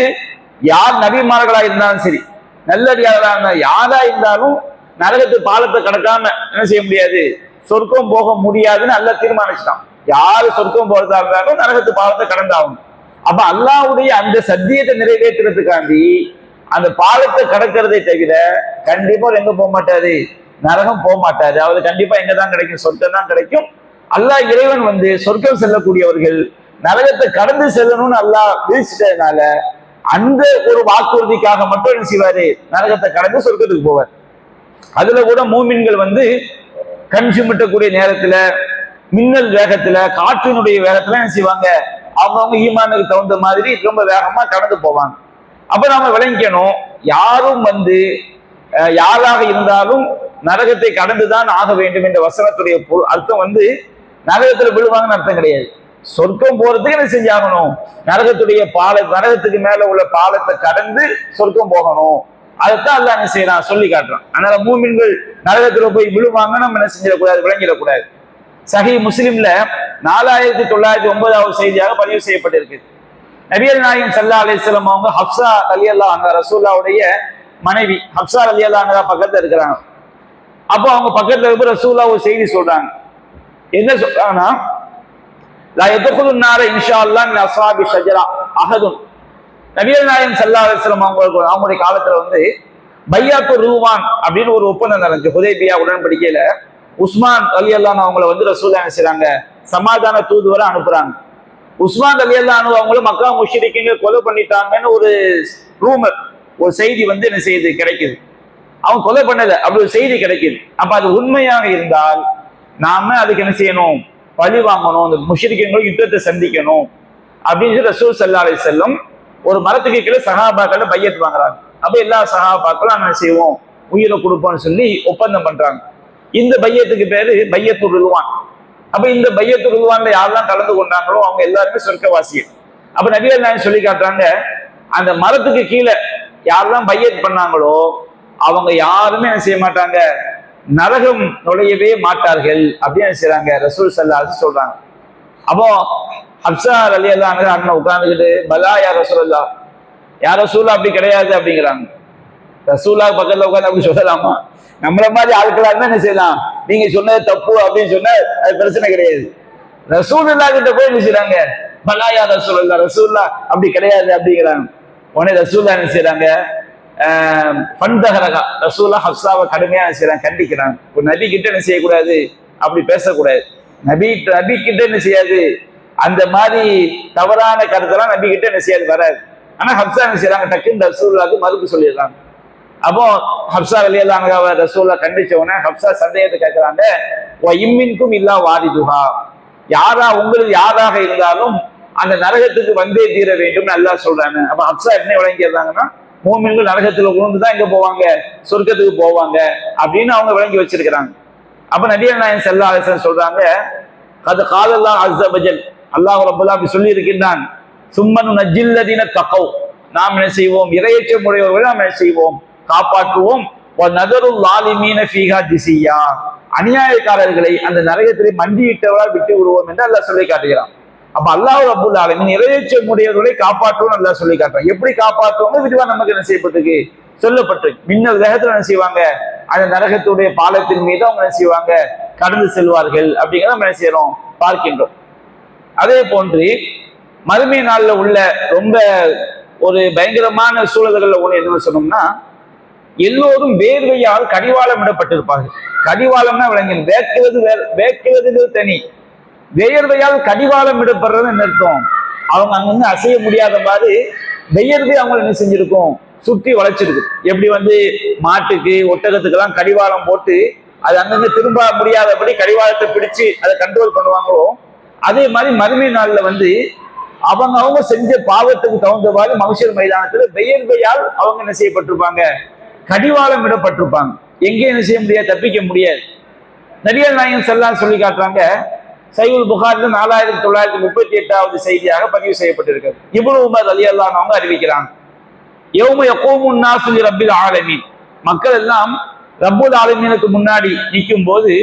யார் நபிமார்களா இருந்தாலும் சரி, நல்லடியார்களா இருந்தாலும் யாரா இருந்தாலும் நரகத்து பாலத்தை கடக்காம என்ன செய்ய முடியாது, சொர்க்கம் போக முடியாதுன்னு அல்லாஹ் தீர்மானிச்சுட்டான். யாரு சொர்க்கம் போறதா இருந்தாலும் நரகத்து பாலத்தை கடந்தாகும். அப்ப அல்லாஹ்வுடைய அந்த சத்தியத்தை நிறைவேற்றுறதுக்காண்டி அந்த பாலத்தை கடக்கிறதை தவிர கண்டிப்பா எங்க போக மாட்டாரு, நரகம் போக மாட்டாரு. அதாவது கண்டிப்பா எங்க தான் கிடைக்கும், சொர்க்கம் தான் கிடைக்கும். அல்லாஹ் இறைவன் வந்து சொர்க்கம் செல்லக்கூடியவர்கள் நரகத்தை கடந்து செல்லணும்னு அல்லாஹ் விதிச்சிட்டதுனால அந்த ஒரு வாக்குறுதிக்காக மட்டும் என்ன செய்வாரு, நரகத்தை கடந்து சொர்க்கத்துக்கு போவார். அதுல கூட மூமின்கள் வந்து கண் சிமிட்டக்கூடிய நேரத்துல, மின்னல் வேகத்துல, காற்றினுடைய வேகத்துல என்ன செய்வாங்க, அவங்கவுங்க ஈமானுக்கு தகுந்த மாதிரி ரொம்ப வேகமா கடந்து போவாங்க. அப்ப நாம விளங்கிக்கணும், யாரும் வந்து யாராக இருந்தாலும் நரகத்தை கடந்துதான் ஆக வேண்டும் என்ற வசனத்துடைய அர்த்தம் வந்து நரகத்துல விழுவாங்கன்னு அர்த்தம் கிடையாது. சொர்க்கம் போறதுக்கு என்ன செஞ்சாகணும், நரகத்துடைய நரகத்துக்கு மேல உள்ள பாலத்தை கடந்து சொர்க்கம் போகணும். அதைத்தான் அல்லாஹ் என்ன செய்யறான், சொல்லி காட்டுறான். அதனால மூமின்கள் நரகத்துல போய் விழுவாங்க நம்ம என்ன செஞ்சிடக்கூடாது, விளங்கிடக்கூடாது. சஹீஹ் முஸ்லிம்ல 4909வது செய்தியாக பதிவு செய்யப்பட்டிருக்கு. நபிகள் நாயகம் ஸல்லல்லாஹு அலைஹி வஸல்லம் அவங்க ஹப்ஸா ரலியல்லாஹு அன்ஹா, ரசூலுல்லாஹ்வுடைய மனைவி ஹப்ஸா ரலியல்லாஹு அன்ஹா பக்கத்துல இருக்கிறாங்க. அப்போ அவங்க பக்கத்துல இருக்க ரசூலுல்லாஹ் ஒரு செய்தி சொல்றாங்க. என்ன சொல்றாங்கன்னா, லா யதுகுலுன் நார இன்ஷாஅல்லாஹ் மின் அஸ்ஹாபி ஷஜரா அஹதுன். நபிகள் நாயகம் ஸல்லல்லாஹு அலைஹி வஸல்லம் அவங்களுடைய காலத்துல வந்து பையாத்து ருவான் அப்படின்னு ஒரு ஒப்பந்தம் நடந்துச்சு. ஹுதைபியா உடன்படிக்கையில உஸ்மான் ரலியல்லாஹு அன்ஹு அவங்கள வந்து ரசூலுல்லாஹ் என்ன செய்றாங்க, சமாதான தூதுவரை அனுப்புறாங்க. உஸ்மான் ரலியல்லாஹு அன்ஹு அவங்களும் மக்கா முஷ்ரிக்கீங்க கொலை பண்ணிட்டாங்கன்னு ஒரு ரூமர், ஒரு செய்தி வந்து என்ன செய்யுது, கிடைக்குது. அவங்க கொலை பண்ணல அப்படி ஒரு செய்தி கிடைக்குது. அப்ப அது உண்மையாக இருந்தால் நாம அதுக்கு என்ன செய்யணும், பழி வாங்கணும், அந்த முஷ்ரிக்கீங்களுக்கு யுத்தத்தை சந்திக்கணும் அப்படின்னு சொல்லி ரசூல் ஸல்லல்லாஹு அலைஹி வஸல்லம் ஒரு மரத்துக்கு கீழே சஹாபாக்கள பையத் வாங்குறாங்க. அப்ப எல்லா சஹாபாக்களும் என்ன செய்வோம், உயிரை கொடுப்போம்னு சொல்லி ஒப்பந்தம் பண்றாங்க. இந்த பையத்துக்கு பேரு பையத்து ருதுவான். அப்ப இந்த பையத்து ருதுவான்ல யாரெல்லாம் கலந்து கொண்டாங்களோ அவங்க எல்லாருமே சொர்க்கவாசிகள். அப்ப நபிகள் நாயகம் சொல்லி காட்டுறாங்க, அந்த மரத்துக்கு கீழே யாரெல்லாம் பையத் பண்ணாங்களோ அவங்க யாருமே என்ன செய்ய மாட்டாங்க, நரகம் நுழையவே மாட்டார்கள் அப்படின்னு என்ன செய்றாங்க, ரசூல் ஸல்லல்லாஹு அலைஹி வஸல்லம் சொல்றாங்க. அப்போ ஹப்ஸா ரலியல்லாஹு அன்ஹா அண்ணன் உட்கார்ந்துக்கிட்டு பலா யா ரசூலல்லாஹ், யா ரசூலா அப்படி கிடையாது அப்படிங்கிறாங்க. ரசூலா பக்கத்துல உட்காந்து அப்படி சொல்லலாமா? நம்மள மாதிரி ஆட்களா இருந்தா என்ன செய்யலாம், நீங்க சொன்னது தப்பு அப்படின்னு சொன்னா அது பிரச்சனை கிடையாது. ரசூலுல்லாஹ் கிட்ட போய் என்ன செய்றாங்க, பலா யா ரசூலல்லாஹ், ரசூலுல்லாஹ் அப்படி கிடையாது அப்படிங்கிறாங்க. உடனே ரசூலுல்லாஹ் என்ன செய்றாங்க, பண்டகரகா ரசூலுல்லாஹ் ஹப்ஸாவை கடுமையா என்ன செய்றாங்க, கண்டிக்கிறாங்க. ஒரு நபி கிட்ட என்ன செய்யக்கூடாது, அப்படி பேசக்கூடாது. நபி கிட்ட என்ன செய்யாது, அந்த மாதிரி தவறான கருத்தெல்லாம் நபி கிட்ட என்ன செய்யாது, வராது. ஆனா ஹப்ஸா என்ன செய்யறாங்க, டக்குன்னு ரசூலுல்லாஹ்க்கு மறுப்பு சொல்லிடுறாங்க. அப்போ ஹப்ஸா ரலியல்லாஹு அன்ஹா ரசூலுல்லாஹ் கண்டிச்ச உடனே ஹப்ஸா சந்தேகத்தை கேட்கிறாங்க, வ இம்மின்கும் இல்லா வாரிதுஹா, உங்களுக்கு யாராக இருந்தாலும் அந்த நரகத்துக்கு வந்தே தீர வேண்டும் அல்லாஹ் சொல்றாங்க. அப்ப ஹப்ஸா என்ன விளங்கிடுறாங்கன்னா, மூமின்கள் நரகத்துல உணர்ந்துதான் எங்க போவாங்க, சொர்க்கத்துக்கு போவாங்க அப்படின்னு அவங்க விளங்கி வச்சிருக்கிறாங்க. அப்ப நபிகள் நாயகம் ஸல்லல்லாஹு அலைஹி வஸல்லம் சொல்றாங்க, கத் காலல்லாஹு அஸ்ஸ வஜல், அல்லாஹ் ரப்பல் ஆலமீன் சொல்லி இருக்கின்றான், சும்மனு நஜ்ஜில்லதீன தகவ், நாம் என்ன செய்வோம், இறையச்சம் உடையவர்களை நாம் என்ன செய்வோம், காப்பாற்றுவோம். நதருல் லாலிமீன ஃபீஹா ஜிஸியா, அநியாயக்காரர்களை அந்த நரகத்திலே மண்டியிட்டவரால் விட்டு விடுவோம் என்று அல்லாஹ் சொல்லி காட்டுகிறான். அப்ப அல்லாஹ் ரப்பல் ஆலமீன் இறையச்சம் உடையவர்களை காப்பாற்றுவோம் அல்லாஹ் சொல்லி காட்டுறான். எப்படி காப்பாற்றுவோம் விரிவா நமக்கு என்ன செய்யப்பட்டிருக்கு, சொல்லப்பட்டிருக்கு. மின்னல் வேகத்துல என்ன செய்வாங்க, அந்த நரகத்துடைய பாலத்தின் மீது அவங்க என்ன செய்வாங்க, கடந்து செல்வார்கள் அப்படிங்கிறத நம்ம என்ன செய்யறோம், பார்க்கின்றோம். அதே போன்று மறுமை நாள்ல உள்ள ரொம்ப ஒரு பயங்கரமான சூழல்கள்ல ஒண்ணு என்ன சொன்னோம்னா, எல்லோரும் வேர்வையால் கடிவாளம் இடப்பட்டிருப்பார்கள். கடிவாளம்னா விளங்கி வேக்கிறது தனி, வேர்வையால் கடிவாளம் இடப்படுறது என்ன அர்த்தம், அவங்க அங்கிருந்து அசைய முடியாத மாதிரி வெயர்வை அவங்க என்ன செஞ்சிருக்கும், சுற்றி வளைச்சிருக்கு. எப்படி மாட்டுக்கு ஒட்டகத்துக்கு எல்லாம் கடிவாளம் போட்டு அது அங்கங்க திரும்ப முடியாதபடி கடிவாளத்தை பிடிச்சு அதை கண்ட்ரோல் பண்ணுவாங்களோ, அதே மாதிரி மறுமை நாள்ல அவங்க செஞ்ச பாவத்துக்கு தகுந்தவாறு மகஷர் மைதானத்துல வெயர்வையால் அவங்க என்ன செய்யப்பட்டிருப்பாங்க, கடிவாளம் இடப்பட்டிருப்பாங்க. எங்கே என்ன செய்ய முடியாது, தப்பிக்க முடியாது. நபிகள் நாயகம் ஸல்லல்லாஹு சொல்லி காட்டுறாங்க, சஹீஹுல் புகாரில 4938வது செய்தியாக பதிவு செய்யப்பட்டிருக்கிறது. இப்னு உமர் ரலியல்லாஹு அன்ஹு அவங்க அறிவிக்கிறாங்க, யௌம யகூமுன் நாஸு லிரப்பில் ஆலமீன், மக்கள் எல்லாம் ரப்புல் ஆலமீனுக்கு முன்னாடி நிற்கும் போது,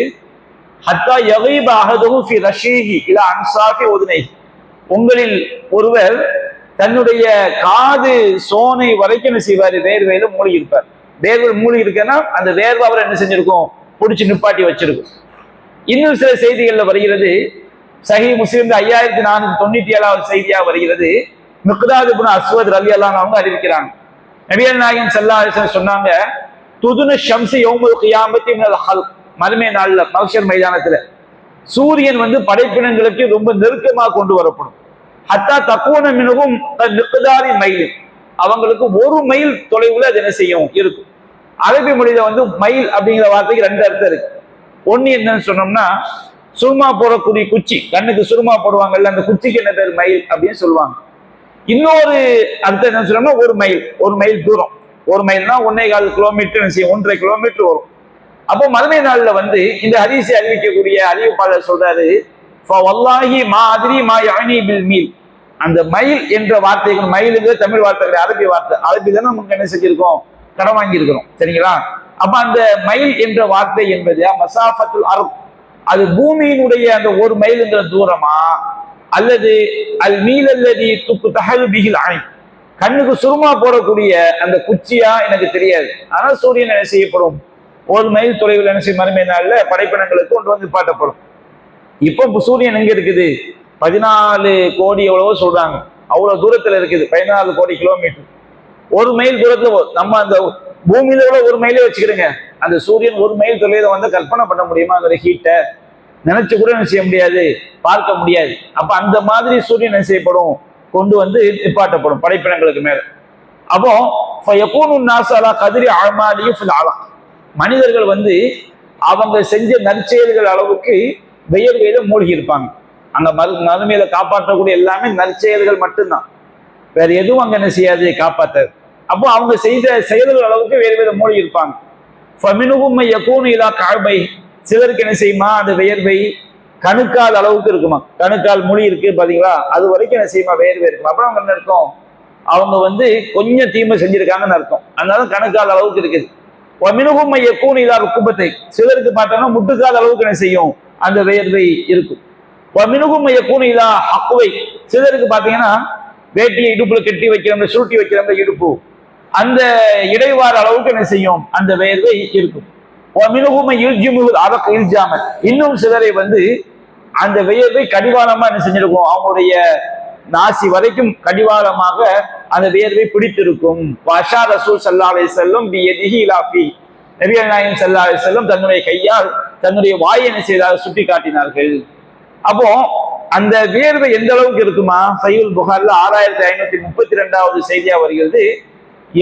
ஹத்தா யகீப அஹதுஹு ஃபி ரஷீஹி இலா அன்சாஃபி உதுனை, உங்களில் ஒருவர் தன்னுடைய காது சோனை வரைக்கும் என்ன செய்வார், வேர்வையில மூழ்கி இருப்பார். வேர்வை மூழ்கி இருக்குன்னா அந்த வேர்வை அவர் என்ன செஞ்சிருக்கும், பிடிச்சி நிப்பாட்டி வச்சிருக்கும். இன்னும் சில செய்திகள்ல வருகிறது, சஹீஹ் முஸ்லிம்ல 5497வது செய்தியாக வருகிறது, மிக்தாத் இப்னு அஸ்வத் ரலியல்லாஹு அன்ஹு அவங்க அறிவிக்கிறாங்க, நபிகள் நாயகம் ஸல்லல்லாஹு அலைஹி வஸல்லம் சொன்னாங்க, துதுன ஷம்ஸு யௌமுல் கியாமத்தி மினல் ஹல்க், மறுமை நாள்ல மஹ்ஷர் மைதானத்துல சூரியன் படைப்பினங்களுக்கு ரொம்ப நெருக்கமாக கொண்டு வரப்படும். ஹத்தா தக்கூன மின்ஹும் மிக்தாரி மைல், அவங்களுக்கு 1 மைல் தொலைவுல அது என்ன செய்யும், இருக்கும். அரபி மொழியில மைல் அப்படிங்கிற வார்த்தைக்கு 2 அர்த்தம் இருக்கு. ஒன்னு என்னன்னு சொன்னோம்னா, சுருமா போடக்கூடிய குச்சி, கண்ணுக்கு சுருமா போடுவாங்கல்ல, அந்த குச்சிக்கு என்ன பேர், மைல் அப்படின்னு சொல்லுவாங்க. இன்னொரு அர்த்தம் என்ன சொன்னோம்னா, 1 மைல் தூரம். 1 மைல்னா 1.25 கிலோமீட்டர், 1.5 கிலோமீட்டர் வரும். அப்போ மறுமை நாள்ல இந்த ஹதீஸை அறிவிக்கக்கூடிய அறிவிப்பாளர் சொல்றாரு, வல்லாஹி மா அத்ரி மா யானி பில் மீல், அந்த மைல் என்ற வார்த்தைகள், மைலுங்கிற தமிழ் வார்த்தை, அரபி வார்த்தை, அரபி தானே நமக்கு என்ன செஞ்சிருக்கோம், கடன் வாங்கி இருக்கிறோம், சரிங்களா? அப்ப அந்த மைல் என்ற வார்த்தை என்பது மசாஃபத்துல் அர்த், அது பூமியினுடைய அந்த 1 மைலுங்கிற தூரமா, அல்லது அல் மீல் அல்லதி துக்கு தஹல் பிஹில் ஐன், கண்ணுக்கு சுருமா போடக்கூடிய அந்த குச்சியா எனக்கு தெரியாது. ஆனால் சூரியன் என்ன செய்யப்படும், 1 மைல் தொலைவில் என்ன செய்யும், மறுமை நாள்ல படைப்பினங்களுக்கு கொண்டு நிப்பாட்டப்படும். இப்போ சூரியன் எங்க இருக்குது, 14 கோடி எவ்வளவோ சொல்றாங்க, அவ்வளவு தூரத்துல இருக்குது, 14 கோடி கிலோமீட்டர். 1 மைல் தூரத்துல நம்ம அந்த பூமியில கூட 1 மைலே வச்சுக்கிடுங்க, அந்த சூரியன் 1 மைல் தொலைவில் கற்பனை பண்ண முடியுமா, அந்த ஹீட்டை நினைச்சு கூட என்ன செய்ய முடியாது, பார்க்க முடியாது. அப்ப அந்த மாதிரி சூரியன் என்ன செய்யப்படும், கொண்டு நிப்பாட்டப்படும் படைப்பினங்களுக்கு மேல. அப்போ கதிரி அமாலியும் மனிதர்கள் அவங்க செஞ்ச நற்செயல்கள் அளவுக்கு வெயர்வையில மூழ்கி இருப்பாங்க. அங்க மறுமையில காப்பாற்றக்கூடிய எல்லாமே நற்செயல்கள் மட்டும்தான், வேற எதுவும் அங்க என்ன செய்யாது, காப்பாற்றாது. அப்போ அவங்க செய்த செயல்கள் அளவுக்கு வேர்வையில மூழ்கி இருப்பாங்க. சிலருக்கு என்ன செய்யுமா, அந்த வியர்வை கணுக்கால் அளவுக்கு இருக்குமா, கணுக்கால் மொழி இருக்கு பாத்தீங்களா, அது வரைக்கும் என்ன செய்யுமா, வேர்வை இருக்குமா. அப்புறம் அவங்க என்ன இருக்கும், அவங்க வந்து கொஞ்சம் தீமை செஞ்சிருக்காங்கன்னு அர்த்தம். அதனால கணக்காத அளவுக்கு இருக்குது. மினுகும் மையக்கூன் இதா ருக்குபத்தை, சிலருக்கு பார்த்தோம்னா முட்டுக்காத அளவுக்கு என்ன செய்யும், அந்த வேர்வை இருக்கும். மினுகும் மையக்கூன் இதா ஹக்குவை, சிலருக்கு பார்த்தீங்கன்னா வேட்டியை இடுப்புல கட்டி வைக்கிற சுருட்டி வைக்கிற இடுப்பு, அந்த இடைவார அளவுக்கு என்ன செய்யும், அந்த வேர்வை இருக்கும். மினுகுமை அதற்கு இல்ஜாம, இன்னும் சிலரை வந்து அந்த வியர்வை கடிவாளமா என்ன செஞ்சிருக்கும், அவங்களுடைய நாசி வரைக்கும் கடிவாளமாக அந்த வியர்வை பிடித்திருக்கும். வாஷா ரசூல் ஸல்லல்லாஹு அலைஹி வஸல்லம் பியதிஹி இலாஃபி, நபிகள் நாயகம் ஸல்லல்லாஹு அலைஹி வஸல்லம் தன்னுடைய கையால் தன்னுடைய வாயை என்ன செய்தார், சுட்டி காட்டினார்கள். அப்போ அந்த வியர்வை எந்த அளவுக்கு இருக்குமா, சஹீஹுல் புகாரில 6532வது செய்தியா வருகிறது.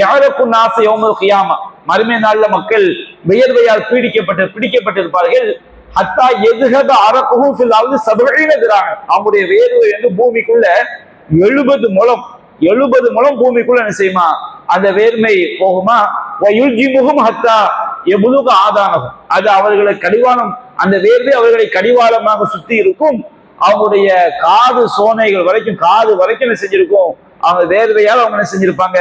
யாருக்கும் நாச யௌமுல் கியாமா, மறுமை நாள்ல மக்கள் வியர்வையால் பிடிக்கப்பட்டிருப்பார்கள். ஹத்தா எதுகத அரக்குஹு ஃபில் அர்தி 70 திராஅ, அவங்களுடைய வேர்வை வந்து பூமிக்குள்ள 70 முழம் பூமிக்குள்ள என்ன செய்யுமா, அந்த வேர்மை போகுமா. வயுல்ஜிமுஹும் ஹத்தா யபுலுக ஆதானஹும், அது அவர்களை கடிவாளம், அந்த வேர்வை அவர்களை கடிவாளமாக சுத்தி இருக்கும். அவங்களுடைய காது சோனைகள் வரைக்கும், காது வரைக்கும் என்ன செஞ்சிருக்கும், அவங்க வேர்வையால் அவங்க என்ன செஞ்சிருப்பாங்க,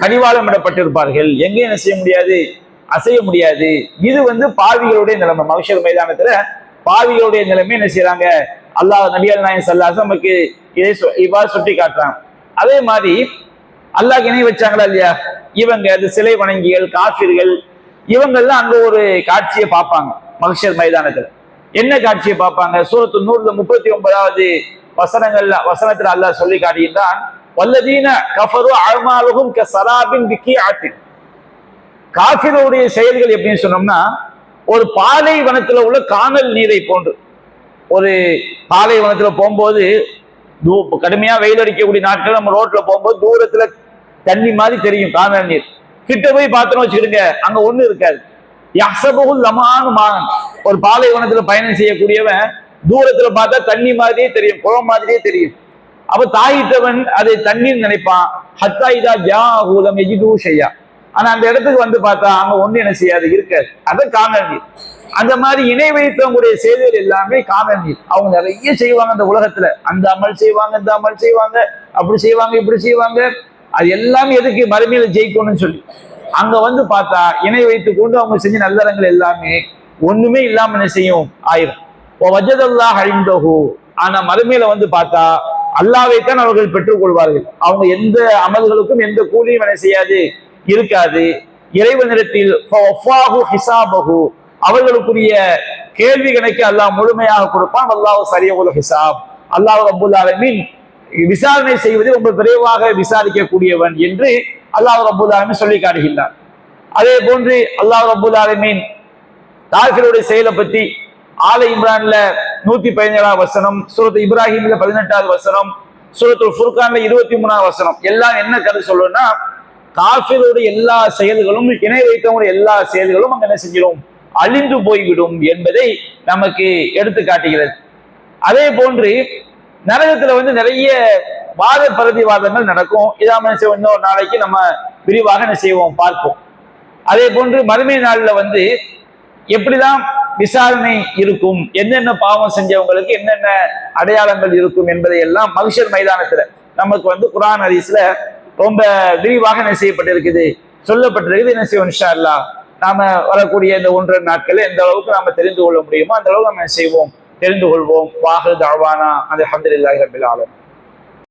கடிவாளம் இடப்பட்டிருப்பார்கள். எங்க என்ன செய்ய முடியாது, அசைய முடியாது. இது வந்து பாவிகளுடைய நிலைமை. மஹ்ஷர் மைதானத்துல பாவிகளுடைய நிலைமை என்ன செய்யறாங்க, அல்லாஹ் நபிகள் நாயகம் ஸல்லல்லாஹு அலைஹி நமக்கு இதை இவ்வாறு சுட்டி காட்டுறாங்க. அதே மாதிரி அல்லாஹ் இணை வச்சாங்களா இல்லையா, இவங்க அது சிலை வணங்கிகள் காஃபிர்கள் இவங்கெல்லாம் அங்க ஒரு காட்சியை பார்ப்பாங்க. மஹ்ஷர் மைதானத்துல என்ன காட்சியை பார்ப்பாங்க, சூரத்து நூர்ல 39வது வசனத்துல அல்லாஹ் சொல்லி காட்டுகின்றான். வல்லதீன கஃபரு அஅமாலுஹும் கஸராபின் பிகிஆத்தின், காஃபிருடைய செயல்கள் எப்படின்னு சொன்னோம்னா, ஒரு பாலைவனத்துல உள்ள காணல் நீரை போன்று. ஒரு பாலைவனத்துல போகும்போது கடுமையா வெயில் அடிக்கக்கூடிய நாட்கள் நம்ம ரோட்ல போகும்போது தூரத்துல தண்ணி மாதிரி தெரியும் காணல் நீர். கிட்ட போய் பார்த்தோம்னு வச்சுக்கிடுங்க, அங்க ஒண்ணு இருக்காது. யஹ்சபுல் லமானு மான், ஒரு பாலைவனத்துல பயணம் செய்யக்கூடியவன் தூரத்துல பார்த்தா தண்ணி மாதிரியே தெரியும், குளம் மாதிரியே தெரியும். அப்ப தாயிட்டவன் அதை தண்ணீர் நினைப்பான். ஹத்தா இதா ஜாஹு லம் யஜிது ஷையா, ஆனா அந்த இடத்துக்கு வந்து பார்த்தா அங்க ஒண்ணு என்ன செய்யாது, இருக்காது. அது காணல் நீர். அந்த மாதிரி இணை வைத்தவங்களுடைய செய்திகள் எல்லாமே காணல் நீர். அவங்க நிறைய செய்வாங்க அந்த உலகத்துல, அந்த அமல் செய்வாங்க, இந்த அமல் செய்வாங்க, அப்படி செய்வாங்க, இப்படி செய்வாங்க. அது எல்லாமே எதுக்கு, மறுமையில ஜெயிக்கணும்னு சொல்லி. அங்க வந்து பார்த்தா இணை வைத்து கொண்டு அவங்க செஞ்ச நல்லறங்கள் எல்லாமே ஒண்ணுமே இல்லாம என்ன செய்யும், ஆயிரும். வஜதல்லாஹ் இன்தஹு, ஆனா மறுமையில வந்து பார்த்தா அல்லாஹ்வைத்தான் அவர்கள் பெற்றுக் கொள்வார்கள். அவங்க எந்த அமல்களுக்கும் எந்த கூலியும் என்ன செய்யாது, இருக்காது. இறைவனிடத்தில் அவர்களுக்குரிய கேள்வி கணக்கு அல்லாஹ் முழுமையாக கொடுப்பான். அல்லாஹ் சரியவுல் ஹிசாப், அல்லாஹ் ரப்புல் ஆலமீன் விசாரணை செய்வதை ரொம்ப விரைவாக விசாரிக்கக்கூடியவன் என்று அல்லாஹ் ரப்புல் ஆலமீன் சொல்லி காட்டுகின்றான். அதே போன்று அல்லாஹ் ரப்புல் ஆலமீன் காஃபிருடைய செயலை பத்தி ஆல இம்ரான்ல 117வது வசனம், சூரத் இப்ராஹிம்ல 18வது வசனம், சூரத்துல் ஃபுர்கான்ல 23வது வசனம் எல்லாம் என்ன கருத்து சொல்லுன்னா, காஃபிருடைய எல்லா செயல்களும், இணை வைத்தவங்களுடைய எல்லா செயல்களும் அங்க என்ன செஞ்சிடும், அழிந்து போய்விடும் என்பதை நமக்கு எடுத்து காட்டுகிறது. அதே போன்று நரகத்துல வந்து நிறைய வாத பிரதிவாதங்கள் நடக்கும். இதாம இன்னொரு நாளைக்கு நம்ம விரிவாக என்ன செய்வோம், பார்ப்போம். அதே போன்று மறுமை நாள்ல வந்து எப்படிதான் விசாரணை இருக்கும், என்னென்ன பாவம் செஞ்சவங்களுக்கு என்னென்ன அடையாளங்கள் இருக்கும் என்பதை எல்லாம் மஹ்ஷர் மைதானத்துல நமக்கு வந்து குர்ஆன் ஹதீஸ்ல ரொம்ப விரிவாக என்ன செய்யப்பட்டிருக்குது, சொல்லப்பட்டிருக்குது. என்ன செய்வோம், இன்ஷா அல்லாஹ் நாம வரக்கூடிய இந்த 1.5 நாட்கள் எந்த அளவுக்கு நாம தெரிந்து கொள்ள முடியுமோ அந்த அளவுக்கு நம்ம செய்வோம், தெரிந்து கொள்வோம். வாஹிரு தஅவானா அல்ஹம்துலில்லாஹி ரப்பில் ஆலமீன்.